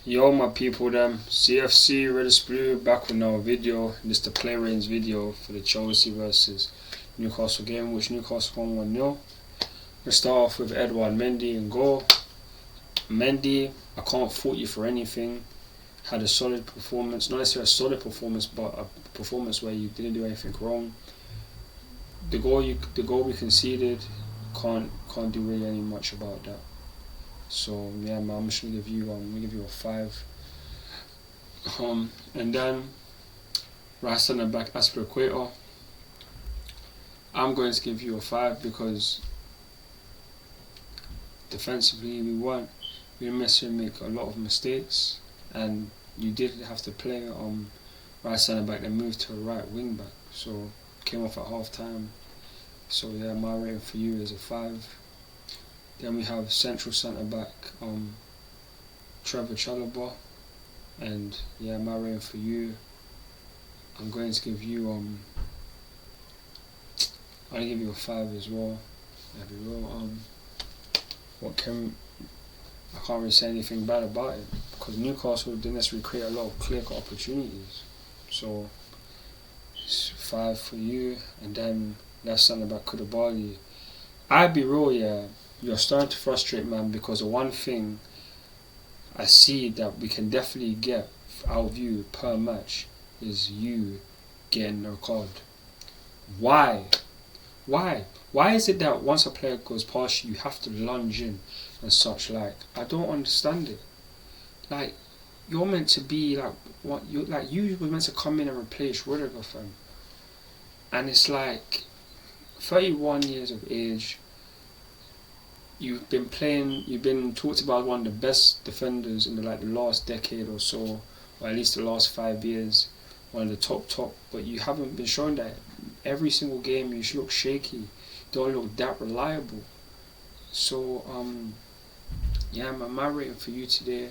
Yo my people them, CFC Redis Blue back with another video. This is the play range video for the Chelsea versus Newcastle game, which Newcastle won 1-0. Let's start off with Edouard Mendy in goal. Mendy, I can't fault you for anything. Had a solid performance, not necessarily a solid performance, but a performance where you didn't do anything wrong. The goal we conceded, can't do really any much about that. So yeah, man, I'm just gonna give you a 5. And then right centre back Aspilicueta, I'm going to give you a 5 because defensively we didn't necessarily make a lot of mistakes, and you did have to play right centre back and move to a right wing back. So came off at half time. So yeah, my rating for you is a 5. Then we have central centre back Trevor Chalobah, and yeah, my rating for you, I'm going to give you I'll give you a 5 as well. There we go. I can't really say anything bad about it because Newcastle didn't necessarily create a lot of clear-cut opportunities. So it's 5 for you. And then left centre back Koulibaly. I'd be real, yeah. You're starting to frustrate, man, because the one thing I see that we can definitely get out of you per match is you getting a card. Why? Why is it that once a player goes past you, you have to lunge in and such? Like, I don't understand it. Like, you're meant to be like what you were meant to come in and replace Rudiger, fam. And it's like 31 years of age. You've been talked about one of the best defenders in the last decade or so, or at least the last 5 years, one of the top, but you haven't been shown that. Every single game you look shaky, you don't look that reliable. So yeah, my rating for you today,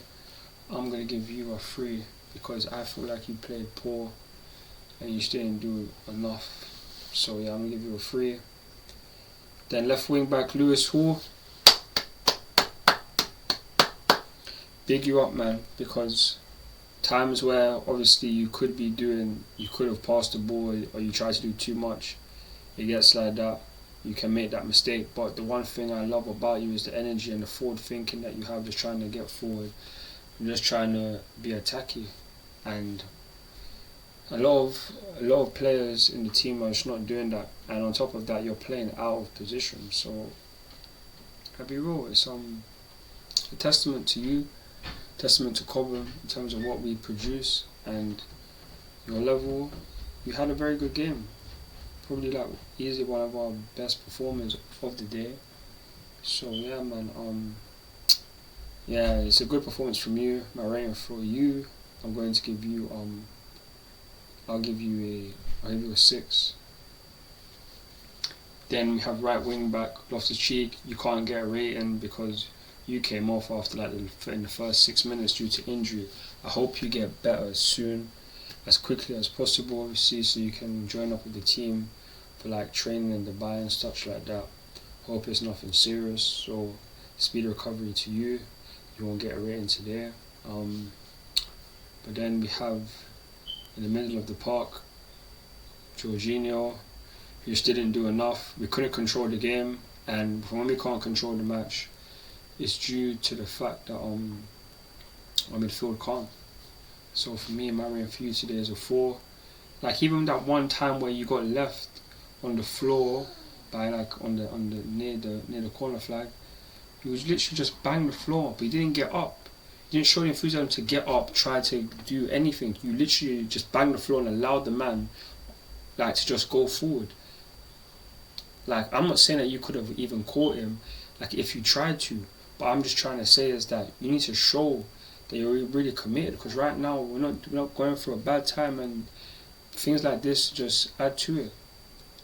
I'm gonna give you a 3 because I feel like you played poor and you still didn't do enough. So yeah, I'm gonna give you a 3. Then left wing back Lewis Hall. Big you up, man, because times where obviously you could have passed the ball or you try to do too much, it gets like that. You can make that mistake, but the one thing I love about you is the energy and the forward thinking that you have, just trying to get forward, just trying to be attacky. And a lot of players in the team are just not doing that, and on top of that, you're playing out of position. So I'll be real, it's a testament to you. Testament to Cobham in terms of what we produce and your level. You had a very good game. Probably easily one of our best performers of the day. So yeah, man. Yeah, it's a good performance from you. My rating for you, I'm going to give you I'll give you a 6. Then we have right wing back Loftus-Cheek. You can't get a rating because you came off after in the first 6 minutes due to injury. I hope you get better soon, as quickly as possible, obviously, so you can join up with the team for training in Dubai and stuff like that. Hope it's nothing serious. So speed recovery to you. You won't get a rating today. But then we have in the middle of the park Jorginho. He just didn't do enough. We couldn't control the game, and when we can't control the match, it's due to the fact that our midfield can't. So for me, my rating for you today is a 4. Even that one time where you got left on the floor by near the corner flag, you was literally just bang the floor up. He didn't get up. You didn't show the enthusiasm to get up, try to do anything. You literally just banged the floor and allowed the man to just go forward. I'm not saying that you could have even caught him if you tried to. But I'm just trying to say is that you need to show that you're really committed, because right now we're not going through a bad time, and things like this just add to it.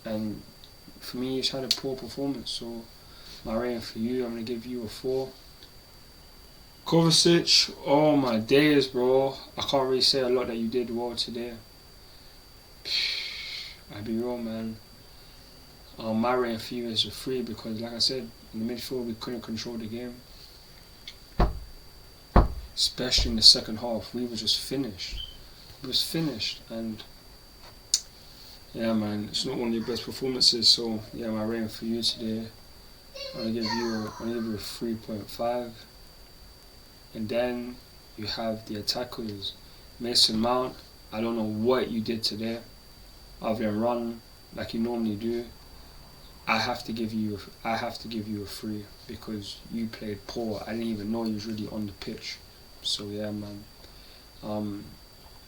And for me, you just had a poor performance. So my rating for you, I'm gonna give you a 4. Kovacic, oh my days, bro. I can't really say a lot that you did well today. I'll be real, man. My rating for you is a 3 because, like I said, in the midfield we couldn't control the game. especially in the second half. We were just finished. It was finished, and yeah, man, it's not one of your best performances. So yeah, my rating for you today, I'm gonna give you a 3.5, and then you have the attackers, Mason Mount. I don't know what you did today, other than run like you normally do. I have to give you a 3 because you played poor. I didn't even know you was really on the pitch. So yeah, man.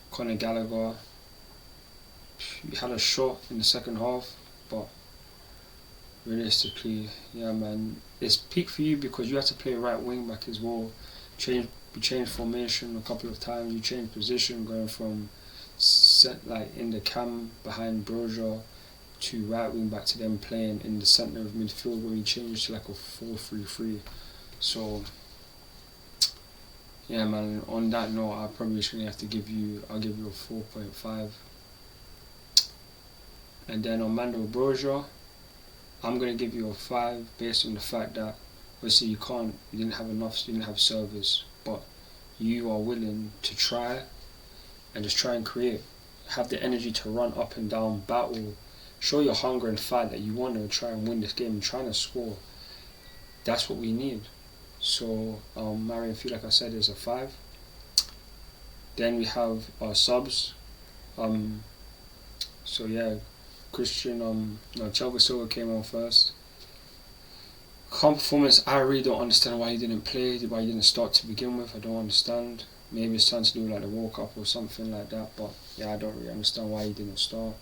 Conor Gallagher, you had a shot in the second half, but realistically, yeah, man, it's peak for you because you have to play right wing back as well. You changed formation a couple of times. You changed position, going from in the cam behind Broja to right wing back to them playing in the centre of midfield where we changed to like a 4-3-3. So yeah, man, on that note, I probably shouldn't have to I'll give you a 4.5. And then on Mando Broja, I'm going to give you a 5 based on the fact that obviously you didn't have service, but you are willing to try and just try and create. Have the energy to run up and down, battle, show your hunger and fight that you want to try and win this game and trying to score. That's what we need. So Marion Fee, like I said, is a 5. Then we have our subs. So yeah, Thiago Silva came on first. Calm performance. I really don't understand why he didn't play, why he didn't start to begin with. I don't understand. Maybe it's something to do with like the World Cup or something like that. But yeah, I don't really understand why he didn't start.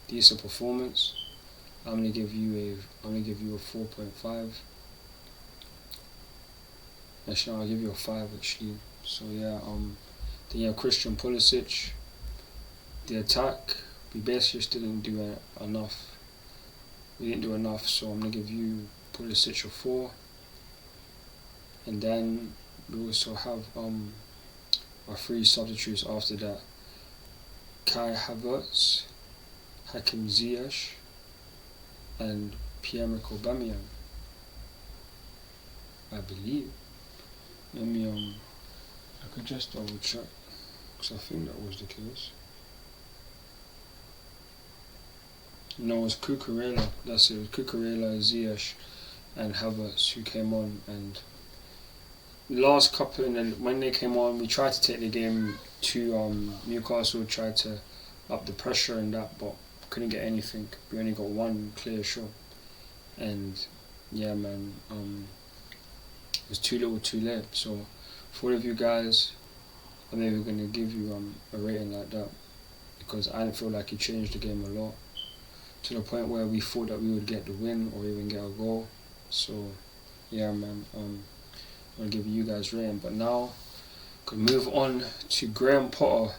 Decent performance. I'm gonna give you a 4.5. Actually, no, I'll give you a 5 actually. So yeah, then you have Christian Pulisic. The attack, we basically just didn't do enough. We didn't do enough, so I'm gonna give you Pulisic a 4. And then we also have our 3 substitutes after that: Kai Havertz, Hakim Ziyech, and Pierre-Emerick Aubameyang, I believe. Let me I could just double check because I think that was the case. No, it's Cucurella. That's it. Cucurella, Ziyech, and Havertz who came on. And last couple, when they came on, we tried to take the game to Newcastle. Tried to up the pressure and that, but couldn't get anything. We only got one clear shot. And yeah, man, it was too little, too late. So for all of you guys, I'm maybe gonna give you a rating like that because I didn't feel like he changed the game a lot, to the point where we thought that we would get the win or even get a goal. So yeah, man, I'm gonna give you guys rating. But now could move on to Graham Potter.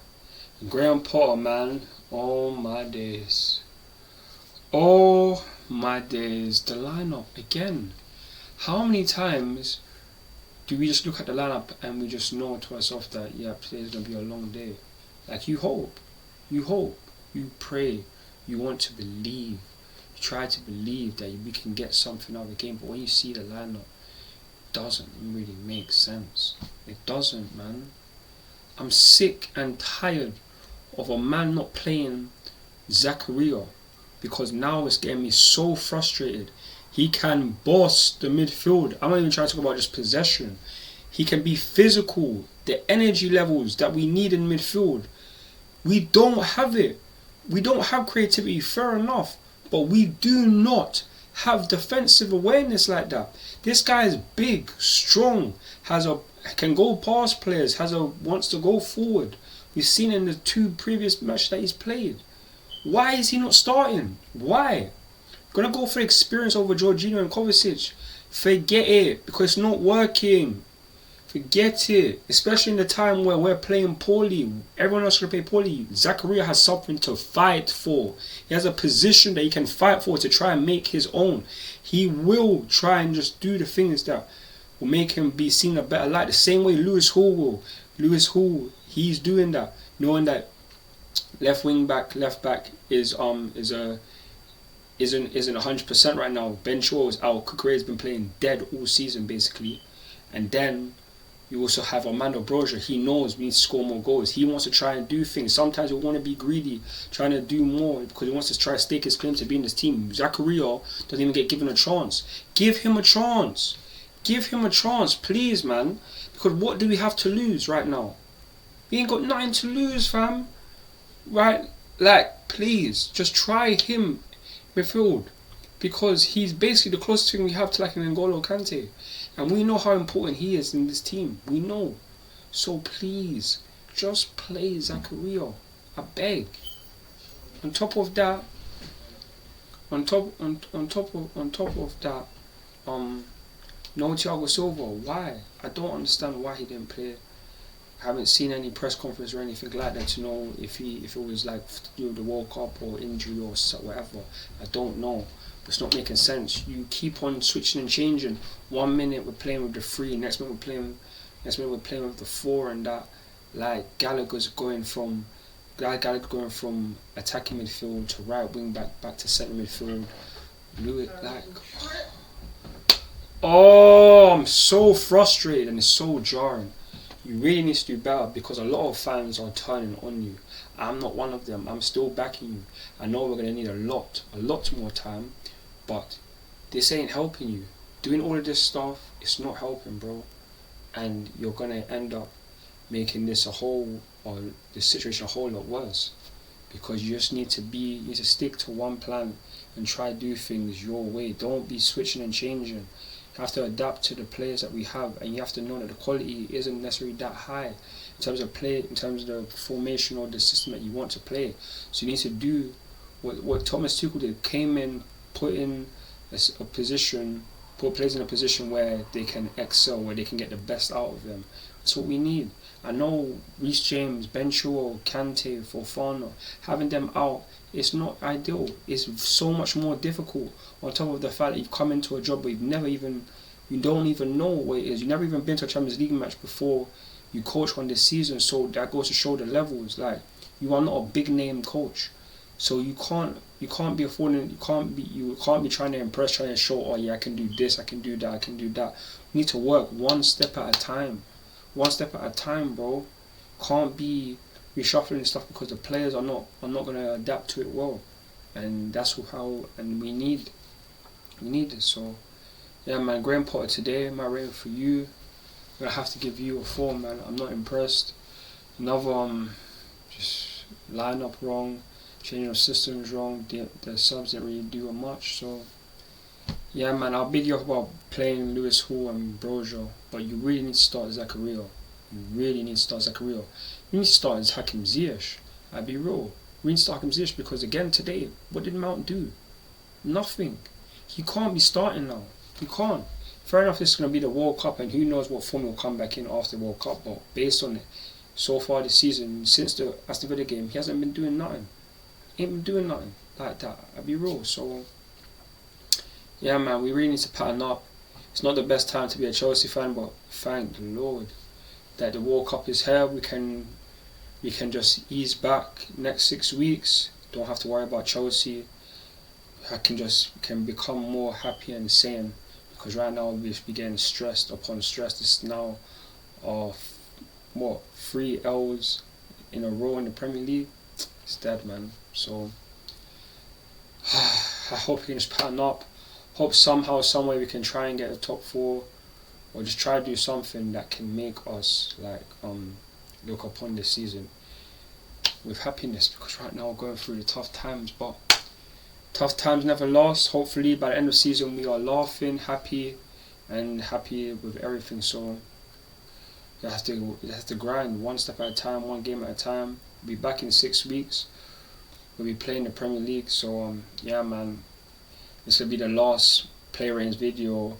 Graham Potter, man, oh my days, the lineup again. How many times do we just look at the lineup and we just know to ourselves that yeah, today's gonna be a long day? Like you hope, you pray, you want to believe, you try to believe that we can get something out of the game, but when you see the lineup, it doesn't really make sense. It doesn't, man. I'm sick and tired of a man not playing Zakaria because now it's getting me so frustrated. He can boss the midfield. I'm not even trying to talk about just possession. He can be physical. The energy levels that we need in midfield, we don't have it. We don't have creativity, fair enough, but we do not have defensive awareness like that. This guy is big, strong, can go past players, wants to go forward. We've seen in the 2 previous matches that he's played. Why is he not starting? Why? Gonna go for experience over Jorginho and Kovacic. Forget it, because it's not working. Forget it. Especially in the time where we're playing poorly. Everyone else can play poorly. Zakaria has something to fight for. He has a position that he can fight for to try and make his own. He will try and just do the things that will make him be seen a better light. The same way Lewis Hall will. Lewis Hall, he's doing that, knowing that left back isn't 100% right now. Ben Chilwell is out. Cucurella has been playing dead all season basically, and then You also have Armando Broja. He knows we need to score more goals. He wants to try and do things. Sometimes we want to be greedy, trying to do more because he wants to try to stake his claim to be in this team. Zakaria doesn't even get given a chance. Give him a chance. Give him a chance, please, man. Because what do we have to lose right now? We ain't got nothing to lose, fam. Right? Like, please, just try him midfield. Because he's basically the closest thing we have to like an N'Golo Kante. And we know how important he is in this team. We know. So please, just play Zakaria. I beg. On top of that, no Thiago Silva. Why? I don't understand why he didn't play. I haven't seen any press conference or anything like that to know if it was like to do with the World Cup or injury or whatever. I don't know. It's not making sense. You keep on switching and changing. 1 minute we're playing with the 3, next minute we're playing with the 4, and that. Like Gallagher's going from attacking midfield to right wing back to centre midfield. Lewis, like, oh, I'm so frustrated and it's so jarring. You really need to do better because a lot of fans are turning on you. I'm not one of them. I'm still backing you. I know we're gonna need a lot more time. But this ain't helping you. Doing all of this stuff, it's not helping, bro. And you're gonna end up making this situation a whole lot worse. Because you just need to stick to one plan and try to do things your way. Don't be switching and changing. You have to adapt to the players that we have, and you have to know that the quality isn't necessarily that high in terms of play, in terms of the formation or the system that you want to play. So you need to do what Thomas Tuchel did. Came in, put players in a position where they can excel, where they can get the best out of them. That's what we need. I know Reece James, Ben Chilwell, Kante, Fofana, having them out, it's not ideal. It's so much more difficult on top of the fact that you've come into a job where you don't even know what it is. You've never even been to a Champions League match before you coach one this season, so that goes to show the levels. Like, you are not a big name coach. So you can't be trying to impress, trying to show, oh yeah, I can do this, I can do that. You need to work one step at a time. One step at a time, bro. Can't be reshuffling stuff because the players are not gonna adapt to it well. And we need this. So yeah, man, Graham Potter today, my rating for you, I'm gonna have to give you a 4, man. I'm not impressed. Another just line up wrong. Changing of systems wrong. The subs didn't really do much. So yeah, man, I'll big you up about playing Lewis Hall and Broja, but you really need to start Zakaria. You need to start Hakim Ziyech. I'll be real. We need to start Hakim Ziyech because again today, what did Mount do? Nothing. He can't be starting now. He can't. Fair enough, this is going to be the World Cup, and who knows what form will come back in after the World Cup. But based on it, so far this season, since the Aston Villa game, he hasn't been doing nothing. Ain't been doing nothing like that. I'll be real. So yeah, man, we really need to pattern up. It's not the best time to be a Chelsea fan, but thank the Lord that the World Cup is here. We can just ease back next 6 weeks. Don't have to worry about Chelsea. I can become more happy and sane, because right now we'll be getting stressed upon stress. This is now 3 L's in a row in the Premier League. It's dead, man. So I hope we can just pattern up. Hope somehow, some way we can try and get the top 4, or just try to do something that can make us look upon this season with happiness, because right now we're going through the tough times, but tough times never last. Hopefully by the end of the season we are laughing, happy with everything. So you have to grind one step at a time, one game at a time. We'll be back in 6 weeks. We'll be playing the Premier League. So yeah, man, this will be the last Play Reigns video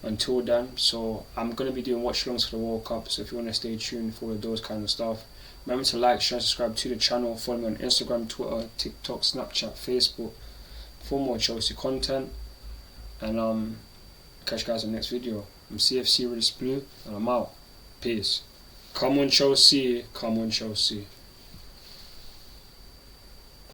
until then. So I'm going to be doing watch alongs for the World Cup, so if you want to stay tuned for all of those kind of stuff, remember to like, share and subscribe to the channel. Follow me on Instagram, Twitter, TikTok, Snapchat, Facebook for more Chelsea content. And catch you guys in the next video. I'm CFC Redis Blue, and I'm out. Peace. Come on Chelsea, come on Chelsea.